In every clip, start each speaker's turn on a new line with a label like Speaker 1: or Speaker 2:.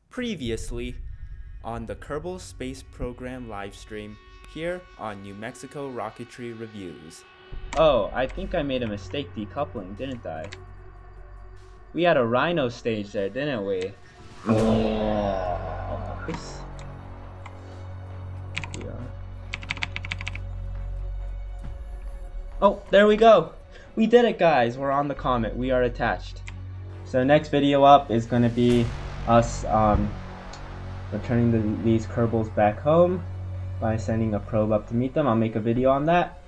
Speaker 1: Previously on the Kerbal Space Program livestream here on New Mexico Rocketry Reviews.
Speaker 2: Oh, I think I made a mistake decoupling, didn't I? We had a rhino stage there, didn't we? Nice. Yeah. Oh, there we go! We did it, guys! We're on the Comet. We are attached. So next video up is going to be us returning these Kerbals back home by sending a probe up to meet them. I'll make a video on that.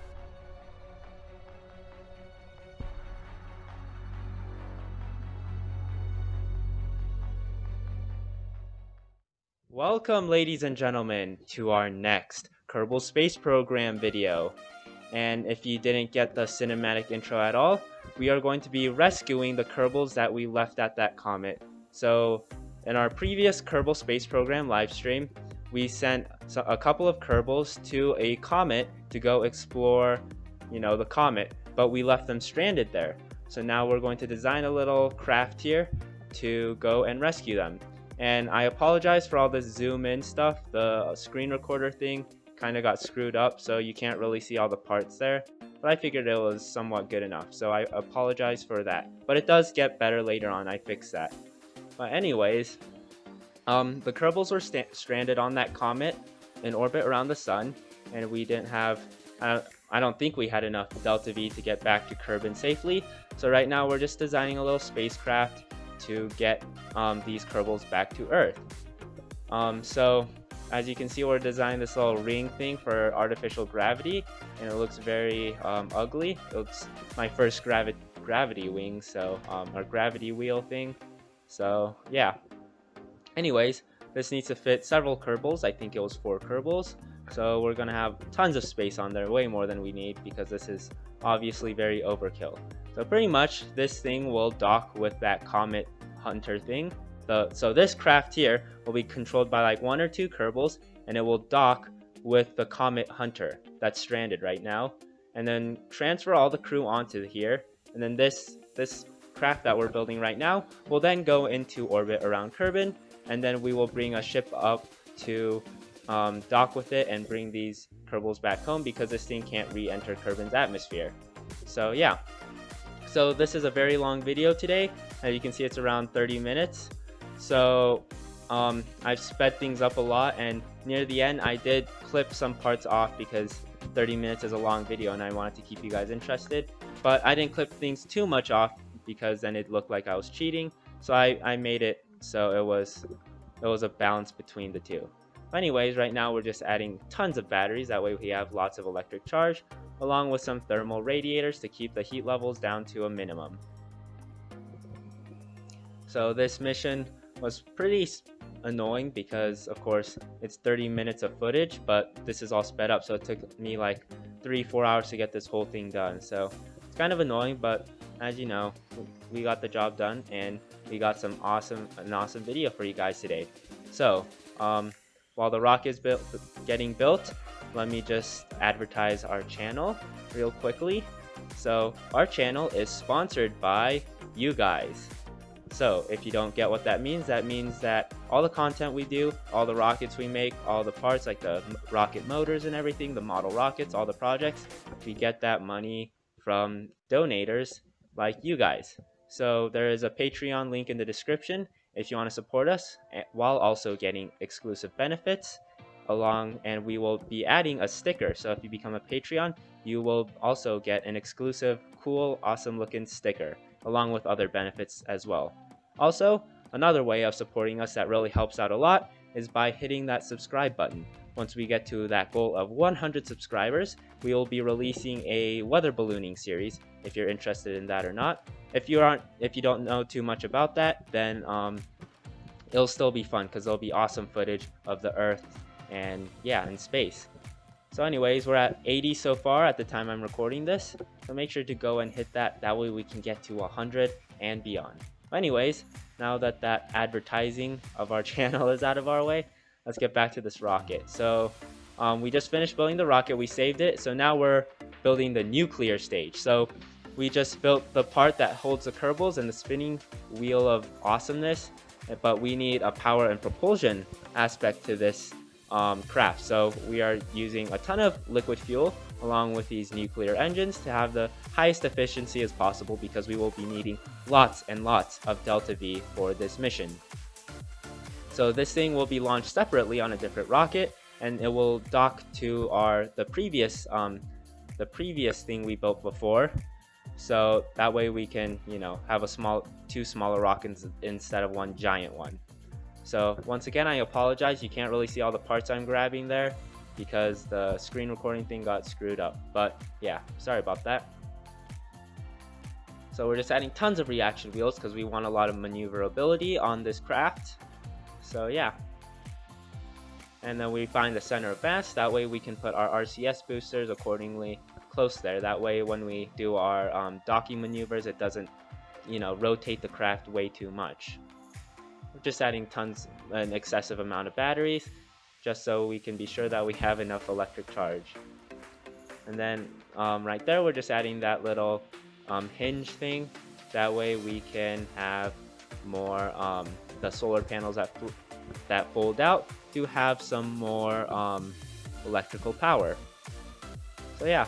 Speaker 1: Welcome, ladies and gentlemen, to our next Kerbal Space Program video. And if you didn't get the cinematic intro at all, we are going to be rescuing the Kerbals that we left at that comet. So in our previous Kerbal Space Program livestream, we sent a couple of Kerbals to a comet to go explore, the comet, but we left them stranded there. So now we're going to design a little craft here to go and rescue them. And I apologize for all this zoom in stuff. The screen recorder thing kind of got screwed up, so you can't really see all the parts there, but I figured it was somewhat good enough, so I apologize for that. But it does get better later on. I fixed that. But anyways, the Kerbals were stranded on that comet in orbit around the sun, and we didn't have I don't think we had enough Delta V to get back to Kerbin safely. So right now we're just designing a little spacecraft to get these Kerbals back to Earth. So as you can see, we're designing this little ring thing for artificial gravity, and it looks very ugly. It looks my first gravity wing, so our gravity wheel thing. So yeah. Anyways, this needs to fit several Kerbals. I think it was 4 Kerbals. So we're gonna have tons of space on there, way more than we need, because this is obviously very overkill. So pretty much this thing will dock with that Comet Hunter thing. So this craft here will be controlled by like 1 or 2 Kerbals, and it will dock with the Comet Hunter that's stranded right now, and then transfer all the crew onto here, and then this craft that we're building right now will then go into orbit around Kerbin, and then we will bring a ship up to dock with it and bring these Kerbals back home, because this thing can't re-enter Kerbin's atmosphere. So yeah. So this is a very long video today. As you can see, it's around 30 minutes. So I've sped things up a lot, and near the end I did clip some parts off because 30 minutes is a long video and I wanted to keep you guys interested. But I didn't clip things too much off because then it looked like I was cheating. So I made it so it was a balance between the two. Anyways, right now we're just adding tons of batteries. That way we have lots of electric charge, along with some thermal radiators to keep the heat levels down to a minimum. So this mission was pretty annoying because, of course, it's 30 minutes of footage, but this is all sped up, so it took me like 3-4 hours to get this whole thing done. So it's kind of annoying, but as you know, we got the job done, and we got an awesome video for you guys today. So while the rocket is getting built, let me just advertise our channel real quickly. So our channel is sponsored by you guys. So if you don't get what that means that all the content we do, all the rockets we make, all the parts like the rocket motors and everything, the model rockets, all the projects, we get that money from donators like you guys. So there is a Patreon link in the description if you want to support us, while also getting exclusive benefits and we will be adding a sticker. So if you become a Patreon, you will also get an exclusive, cool, awesome looking sticker, along with other benefits as well. Also, another way of supporting us that really helps out a lot is by hitting that subscribe button. Once we get to that goal of 100 subscribers, we will be releasing a weather ballooning series, if you're interested in that or not. If you don't know too much about that, then it'll still be fun because there'll be awesome footage of the Earth and yeah, in space. So anyways, we're at 80 so far at the time I'm recording this, so make sure to go and hit that. That way we can get to 100 and beyond. Anyways, now that advertising of our channel is out of our way, let's get back to this rocket. So we just finished building the rocket, we saved it, so now we're building the nuclear stage. So we just built the part that holds the Kerbals and the spinning wheel of awesomeness but we need a power and propulsion aspect to this craft. So we are using a ton of liquid fuel along with these nuclear engines to have the highest efficiency as possible, because we will be needing lots and lots of Delta V for this mission. So this thing will be launched separately on a different rocket, and it will dock to the previous thing we built before. So that way we can, have two smaller rockets instead of one giant one. So once again, I apologize. You can't really see all the parts I'm grabbing there because the screen recording thing got screwed up. But yeah, sorry about that. So we're just adding tons of reaction wheels because we want a lot of maneuverability on this craft. So yeah. And then we find the center of mass. That way we can put our RCS boosters accordingly close there. That way when we do our docking maneuvers, it doesn't, rotate the craft way too much. We're just adding an excessive amount of batteries, just so we can be sure that we have enough electric charge. And then right there, we're just adding that little hinge thing. That way we can have more the solar panels that fold out to have some more electrical power. So yeah.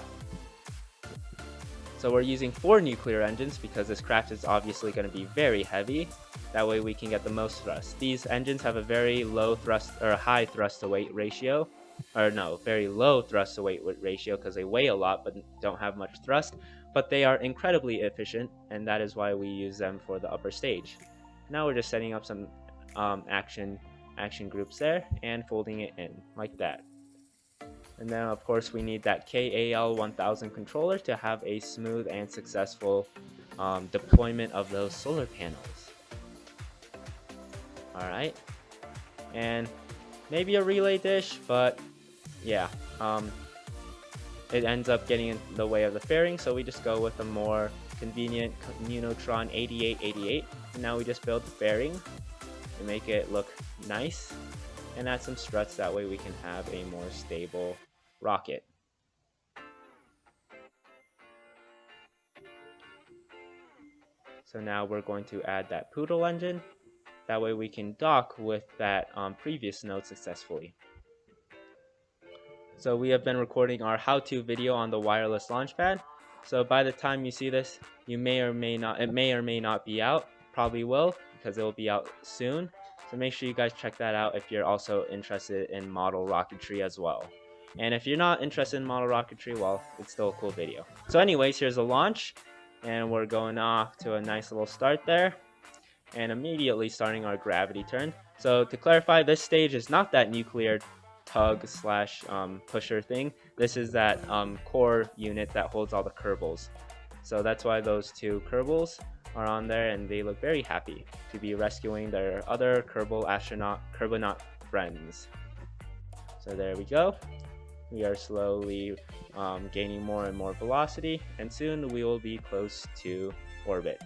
Speaker 1: So we're using 4 nuclear engines because this craft is obviously going to be very heavy. That way we can get the most thrust. These engines have a very low thrust or high thrust to weight ratio. Or no, very low thrust to weight ratio because they weigh a lot but don't have much thrust. But they are incredibly efficient, and that is why we use them for the upper stage. Now we're just setting up some action groups there and folding it in like that. And then of course we need that KAL1000 controller to have a smooth and successful deployment of those solar panels. Alright, and maybe a relay dish, but yeah, it ends up getting in the way of the fairing, so we just go with a more convenient Unitron 8888. And now we just build the fairing and make it look nice and add some struts. That way we can have a more stable rocket. So now we're going to add that Poodle Engine. That way we can dock with that previous node successfully. So we have been recording our how-to video on the wireless launch pad. So by the time you see this, it may or may not be out. Probably will, because it will be out soon. So make sure you guys check that out if you're also interested in model rocketry as well. And if you're not interested in model rocketry, well, it's still a cool video. So anyways, here's the launch, and we're going off to a nice little start there, and immediately starting our gravity turn. So to clarify, this stage is not that nuclear tug slash pusher thing. This is that core unit that holds all the Kerbals. So that's why those 2 Kerbals are on there, and they look very happy to be rescuing their other Kerbonaut friends. So there we go. We are slowly gaining more and more velocity, and soon we will be close to orbit.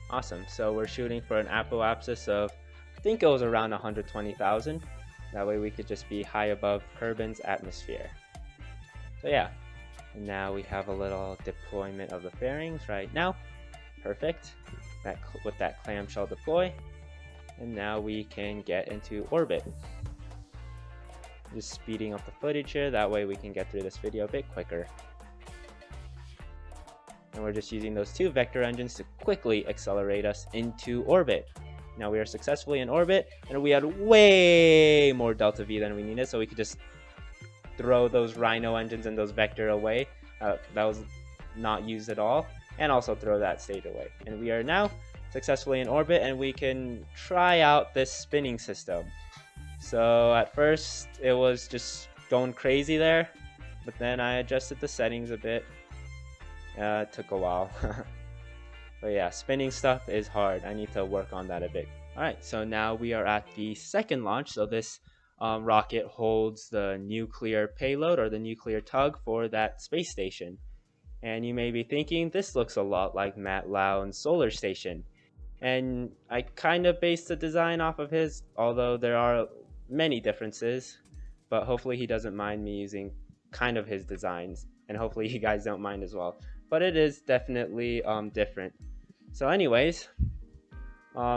Speaker 1: Awesome. So we're shooting for an apoapsis of, I think it was around 120,000. That way we could just be high above Kerbin's atmosphere. So yeah, and now we have a little deployment of the fairings right now. Perfect. With that clamshell deploy. And now we can get into orbit. Just speeding up the footage here, that way we can get through this video a bit quicker. And we're just using those 2 vector engines to quickly accelerate us into orbit. Now we are successfully in orbit, and we had way more Delta V than we needed, so we could just throw those Rhino engines and those vector away. That was not used at all, and also throw that stage away. And we are now successfully in orbit, and we can try out this spinning system. So at first it was just going crazy there, but then I adjusted the settings a bit. It took a while. But yeah, spinning stuff is hard. I need to work on that a bit. Alright, so now we are at the second launch. So this rocket holds the nuclear payload or the nuclear tug for that space station. And you may be thinking, this looks a lot like Matt Lauen's solar station. And I kind of based the design off of his, although there are many differences. But hopefully he doesn't mind me using kind of his designs. And hopefully you guys don't mind as well. but it is definitely different. So anyways,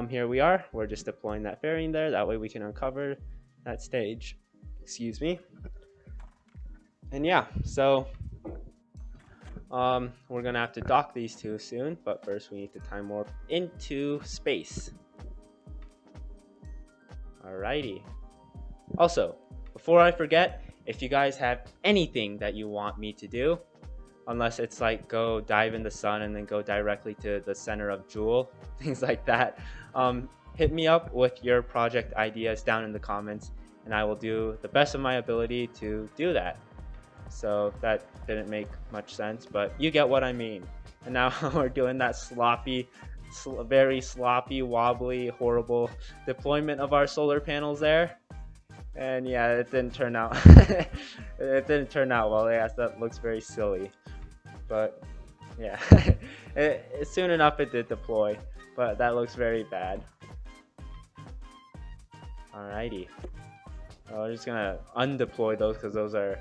Speaker 1: here we are. We're just deploying that fairing there. That way we can uncover that stage. Excuse me. And yeah, so we're gonna have to dock these two soon, but first we need to time warp into space. Alrighty. Also, before I forget, if you guys have anything that you want me to do, unless it's like go dive in the sun and then go directly to the center of Jewel, things like that, hit me up with your project ideas down in the comments, and I will do the best of my ability to do that. So that didn't make much sense, but you get what I mean. And now we're doing that very sloppy, wobbly, horrible deployment of our solar panels there. And yeah, it didn't turn out. It didn't turn out well. Yes, that looks very silly. But yeah, soon enough it did deploy, but that looks very bad. Alrighty. We're just gonna undeploy those because those are.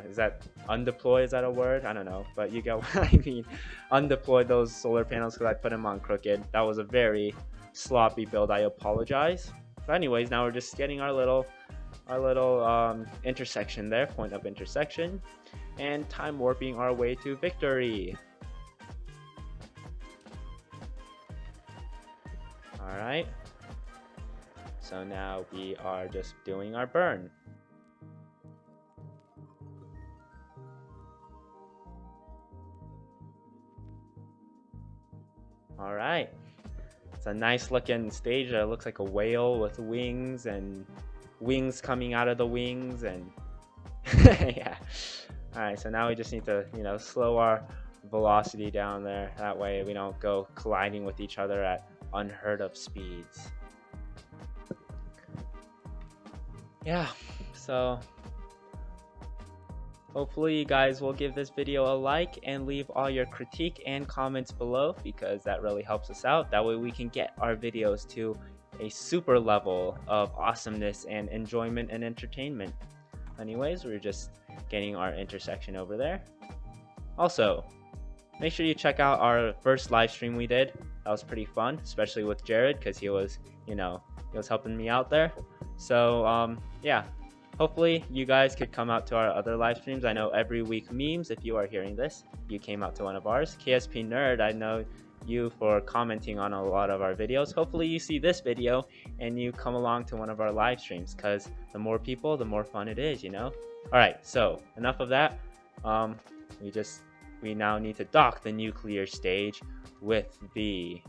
Speaker 1: Is that undeploy? Is that a word? I don't know, but you get what I mean. Undeploy those solar panels because I put them on crooked. That was a very sloppy build. I apologize. But anyways, now we're just getting our little intersection there, point of intersection, and time warping our way to victory. All right. So now we are just doing our burn. All right, it's a nice looking stage that looks like a whale with wings and wings coming out of the wings, and yeah. All right, so now we just need to, slow our velocity down there. That way we don't go colliding with each other at unheard of speeds. Yeah, so hopefully you guys will give this video a like and leave all your critique and comments below, because that really helps us out. That way we can get our videos to a super level of awesomeness and enjoyment and entertainment. Anyways, we're just getting our intersection over there. Also, make sure you check out our first live stream we did. That was pretty fun, especially with Jared, because he was, he was helping me out there. So yeah. Hopefully you guys could come out to our other live streams. I know Every Week Memes, if you are hearing this, you came out to one of ours. KSP Nerd, I know you for commenting on a lot of our videos. Hopefully you see this video and you come along to one of our live streams, because the more people, the more fun it is, Alright, so enough of that. We now need to dock the nuclear stage with the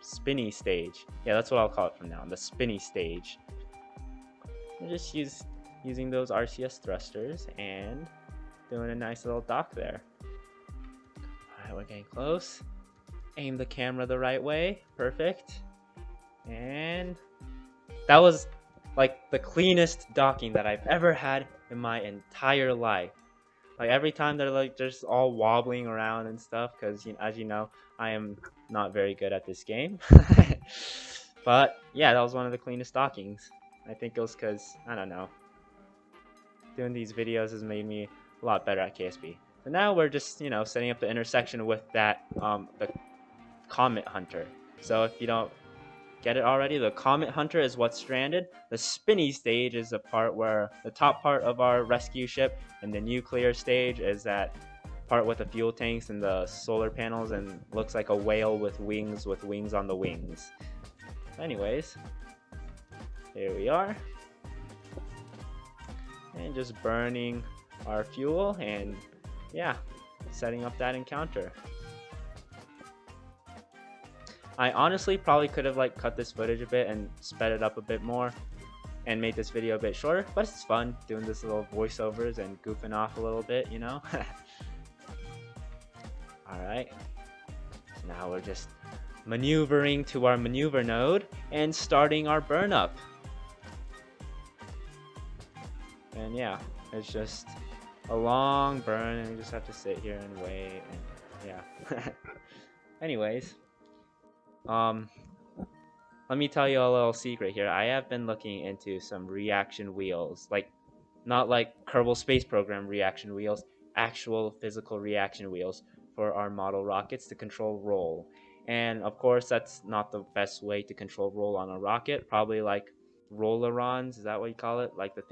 Speaker 1: spinny stage. Yeah, that's what I'll call it from now on, the spinny stage. We're just using those RCS thrusters and doing a nice little dock there. Alright, we're getting close. Aim the camera the right way. Perfect. And that was like the cleanest docking that I've ever had in my entire life. Like every time they're like just all wobbling around and stuff, because as you know, I am not very good at this game. But yeah, that was one of the cleanest dockings. I think it was because, I don't know, doing these videos has made me a lot better at KSP. So now we're just, setting up the intersection with that, the Comet Hunter. So if you don't get it already, the Comet Hunter is what's stranded. The spinny stage is the part where the top part of our rescue ship, and the nuclear stage is that part with the fuel tanks and the solar panels and looks like a whale with wings on the wings. Anyways, here we are, and just burning our fuel and yeah, setting up that encounter. I honestly probably could have cut this footage a bit and sped it up a bit more and made this video a bit shorter, but it's fun doing this little voiceovers and goofing off a little bit, Alright, so now we're just maneuvering to our maneuver node and starting our burn up. And yeah, it's just a long burn and we just have to sit here and wait, and yeah. Anyways, let me tell you a little secret here. I have been looking into some reaction wheels, not like Kerbal Space Program reaction wheels, actual physical reaction wheels for our model rockets to control roll. And of course, that's not the best way to control roll on a rocket. Probably like rollerons, is that what you call it? Like the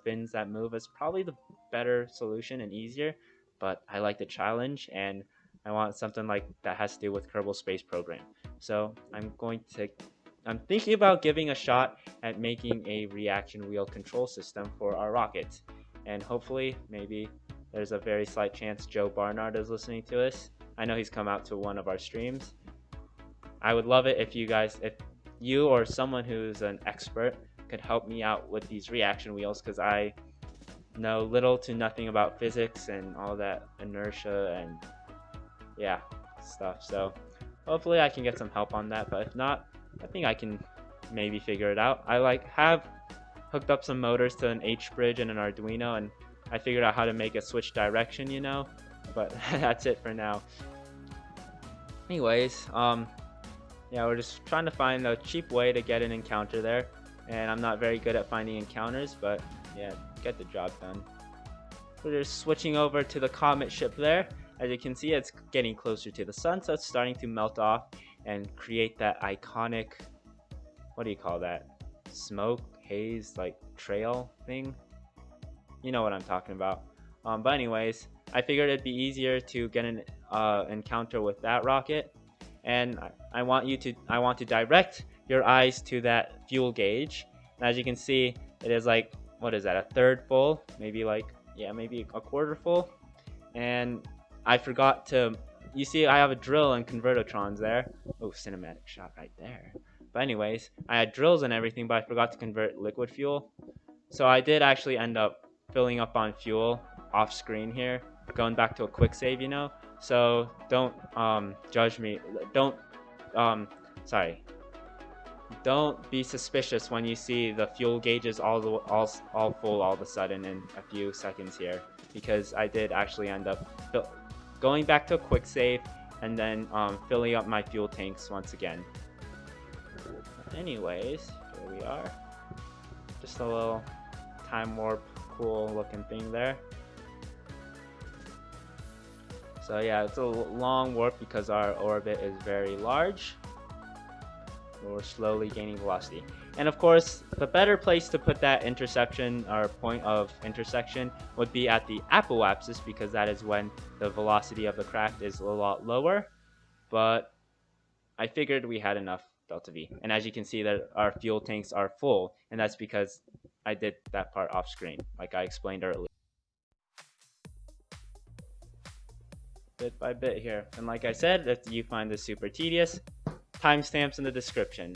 Speaker 1: fins that move is probably the better solution and easier. But I like the challenge, and I want something like that has to do with Kerbal Space Program. So I'm thinking about giving a shot at making a reaction wheel control system for our rockets. And hopefully, maybe there's a very slight chance Joe Barnard is listening to us. I know he's come out to one of our streams. I would love it if you or someone who's an expert could help me out with these reaction wheels, because I know little to nothing about physics and all that inertia and yeah, stuff. So hopefully I can get some help on that, but if not, I think I can maybe figure it out. I have hooked up some motors to an H bridge and an Arduino, and I figured out how to make it switch direction, but that's it for now. Anyways, yeah, we're just trying to find a cheap way to get an encounter there, and I'm not very good at finding encounters, but yeah, get the job done. We're just switching over to the Comet ship there. As you can see, it's getting closer to the sun, so it's starting to melt off and create that iconic, what do you call that? Smoke, haze, like trail thing. You know what I'm talking about. But anyways, I figured it'd be easier to get an encounter with that rocket, and I want to direct your eyes to that fuel gauge. And as you can see, it is like, what is that? A third full, maybe maybe a quarter full. And I forgot to. You see, I have a drill and convertotrons there. Oh, cinematic shot right there. But anyways, I had drills and everything, but I forgot to convert liquid fuel. So I did actually end up filling up on fuel off screen here, going back to a quick save, So don't judge me. Don't be suspicious when you see the fuel gauges all full all of a sudden in a few seconds here, because I did actually end up going back to a quick save and then filling up my fuel tanks once again. Anyways, here we are. Just a little time warp, cool looking thing there. So yeah, it's a long warp because our orbit is very large. We're slowly gaining velocity. And of course, the better place to put that interception or point of intersection would be at the apoapsis, because that is when the velocity of the craft is a lot lower. But I figured we had enough delta V. And as you can see, that our fuel tanks are full, and that's because I did that part off screen, like I explained earlier. Bit by bit here. And like I said, if you find this super tedious, timestamps in the description.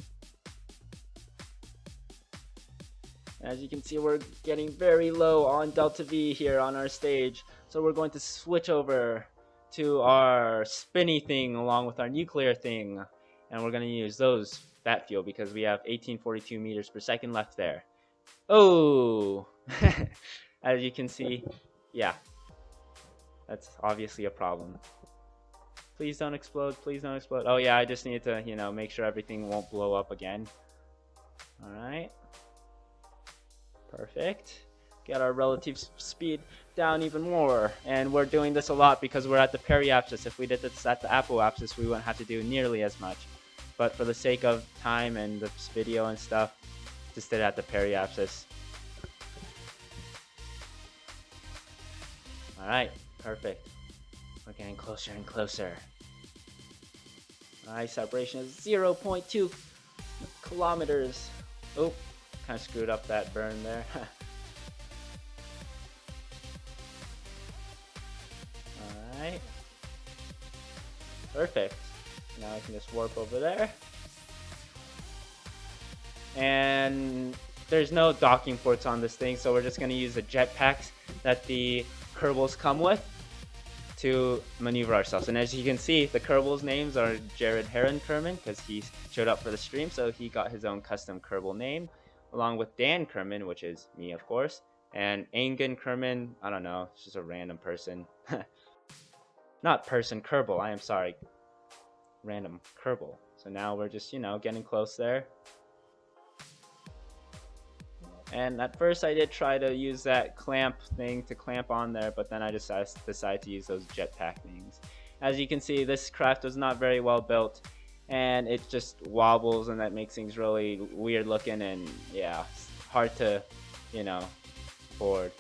Speaker 1: As you can see, we're getting very low on delta V here on our stage, so we're going to switch over to our spinny thing along with our nuclear thing, and we're going to use that fuel because we have 1842 meters per second left there. Oh, as you can see, yeah, that's obviously a problem. Please don't explode, please don't explode. Oh yeah, I just need to, make sure everything won't blow up again. All right. Perfect. Get our relative speed down even more. And we're doing this a lot because we're at the periapsis. If we did this at the apoapsis, we wouldn't have to do nearly as much. But for the sake of time and this video and stuff, just did it at the periapsis. Alright, perfect. We're getting closer and closer. Alright, separation is 0.2 kilometers. Oh, kind of screwed up that burn there. Alright. Perfect. Now I can just warp over there. And there's no docking ports on this thing, so we're just going to use the jetpacks that the Kerbals come with to maneuver ourselves. And as you can see, the Kerbals names are Jared Heron Kerman, because he showed up for the stream, so he got his own custom Kerbal name, along with Dan Kerman, which is me, of course, and Angan Kerman, I don't know, it's just a random person. Not person, Kerbal, I am sorry. Random Kerbal. So now we're just, getting close there. And at first I did try to use that clamp thing to clamp on there, but then I just decided to use those jetpack things. As you can see, this craft was not very well built, and it just wobbles, and that makes things really weird looking, and yeah, hard to, you know, board.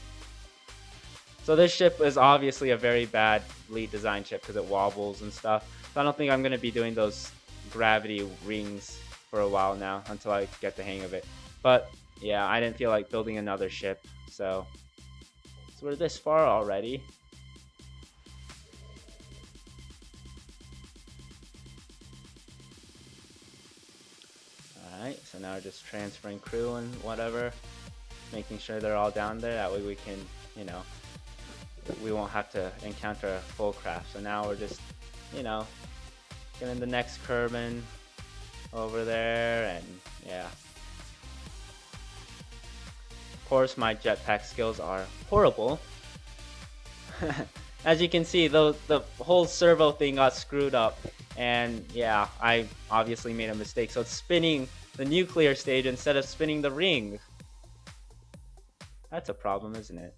Speaker 1: So this ship is obviously a very badly designed ship because it wobbles and stuff. So I don't think I'm going to be doing those gravity rings for a while now until I get the hang of it. But yeah, I didn't feel like building another ship. So we're this far already. Alright, so now we're just transferring crew and whatever. Making sure they're all down there. That way we can, you know, we won't have to encounter a full craft. So now we're just, you know, getting the next Kerbin over there, and yeah. Of course, my jetpack skills are horrible. As you can see, the whole servo thing got screwed up, and yeah, I obviously made a mistake. So it's spinning the nuclear stage instead of spinning the ring. That's a problem, isn't it?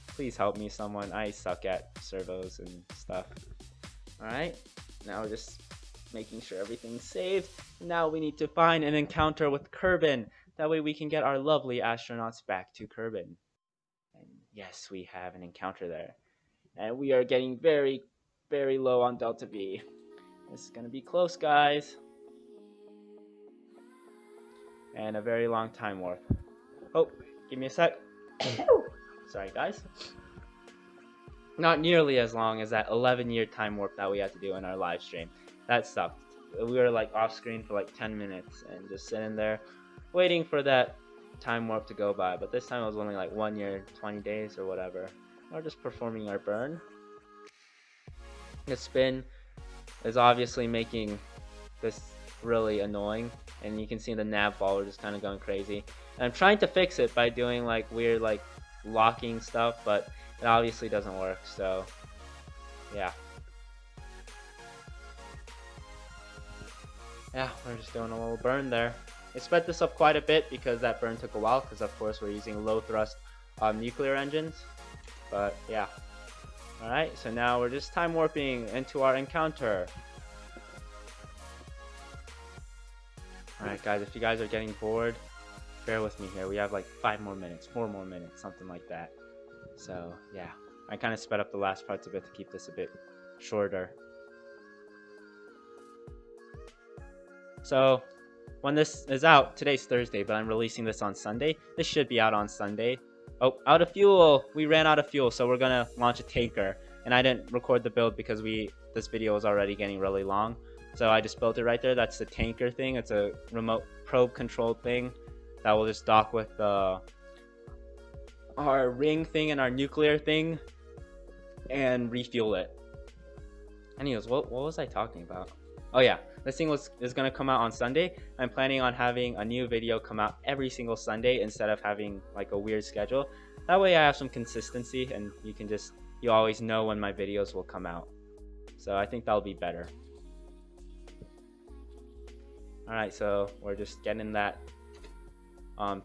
Speaker 1: Please help me, someone. I suck at servos and stuff. Alright, now we're just making sure everything's saved. Now we need to find an encounter with Kerbin. That way we can get our lovely astronauts back to Kerbin. And yes, we have an encounter there. And we are getting very, very low on Delta V. This is going to be close, guys. And a very long time warp. Oh, give me a sec. Sorry, guys. Not nearly as long as that 11-year time warp that we had to do in our live stream. That sucked. We were like off screen for like 10 minutes and just sitting there waiting for that time warp to go by. But this time it was only like 1 year, 20 days or whatever. We're just performing our burn. The spin is obviously making this really annoying, and you can see the nav ball are just kind of going crazy. And I'm trying to fix it by doing like weird like locking stuff, but it obviously doesn't work. So yeah, we're just doing a little burn there. It sped this up quite a bit because that burn took a while, because of course we're using low thrust nuclear engines. But yeah, alright, so now we're just time warping into our encounter. Alright guys, if you guys are getting bored, bear with me here. We have like 5 more minutes, 4 more minutes, something like that. So yeah, I kind of sped up the last parts a bit to keep this a bit shorter. So when this is out, today's Thursday, but I'm releasing this on Sunday. This should be out on Sunday. Oh, out of fuel! We ran out of fuel, so we're gonna launch a tanker. And I didn't record the build because this video was already getting really long. So I just built it right there. That's the tanker thing. It's a remote probe controlled thing that will just dock with our ring thing and our nuclear thing and refuel it. Anyways, what was I talking about? Oh yeah, this thing is gonna come out on Sunday. I'm planning on having a new video come out every single Sunday instead of having like a weird schedule. That way I have some consistency, and you always know when my videos will come out. So I think that'll be better. Alright, so we're just getting that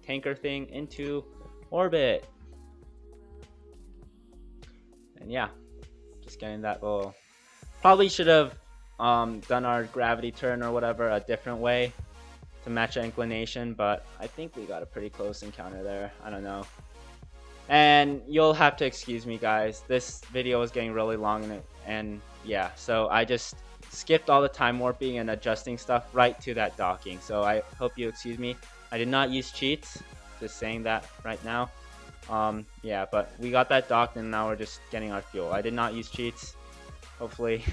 Speaker 1: tanker thing into orbit. And yeah, just getting that little... Probably should have done our gravity turn or whatever a different way to match our inclination, but I think we got a pretty close encounter there. I don't know. And you'll have to excuse me, guys. This video is getting really long, and yeah, so I just skipped all the time warping and adjusting stuff right to that docking. So I hope you excuse me. I did not use cheats. Just saying that right now. Yeah, but we got that docked, and now we're just getting our fuel. I did not use cheats. Hopefully.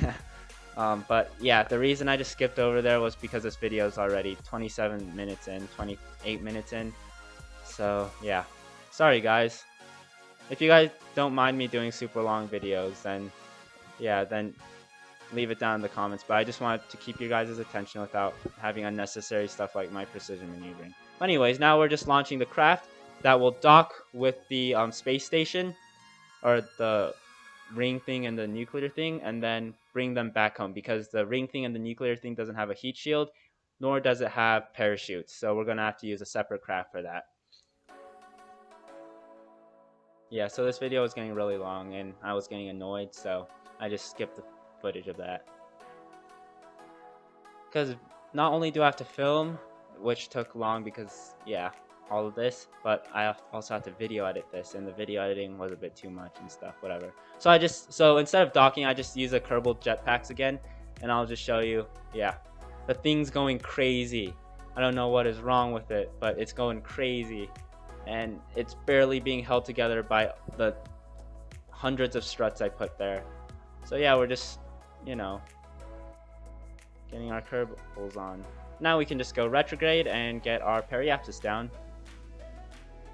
Speaker 1: But yeah, the reason I just skipped over there was because this video is already 27 minutes in, 28 minutes in. So yeah, sorry guys. If you guys don't mind me doing super long videos, then yeah, then leave it down in the comments. But I just wanted to keep you guys' attention without having unnecessary stuff like my precision maneuvering. But anyways, now we're just launching the craft that will dock with the space station, or the ring thing and the nuclear thing, and then bring them back home, because the ring thing and the nuclear thing doesn't have a heat shield. nor does it have parachutes. So we're gonna have to use a separate craft for that. Yeah, so this video was getting really long and I was getting annoyed, so I just skipped the footage of that. Because not only do I have to film, which took long because, yeah, all of this, but I also have to video edit this, and the video editing was a bit too much and stuff, whatever. So instead of docking, I just use a Kerbal jetpacks again, and I'll just show you, yeah, the thing's going crazy. I don't know what is wrong with it, but it's going crazy, and it's barely being held together by the hundreds of struts I put there. So yeah, we're just, you know, getting our Kerbals on. Now we can just go retrograde and get our periapsis down.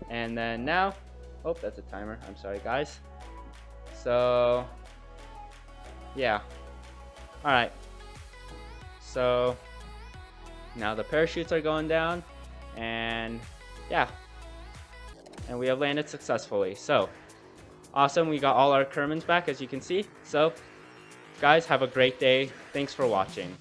Speaker 1: And then now, oh, that's a timer. I'm sorry, guys. So, yeah. All right. So now the parachutes are going down, and yeah, and we have landed successfully. So awesome. We got all our Kerbins back, as you can see. So guys, have a great day. Thanks for watching.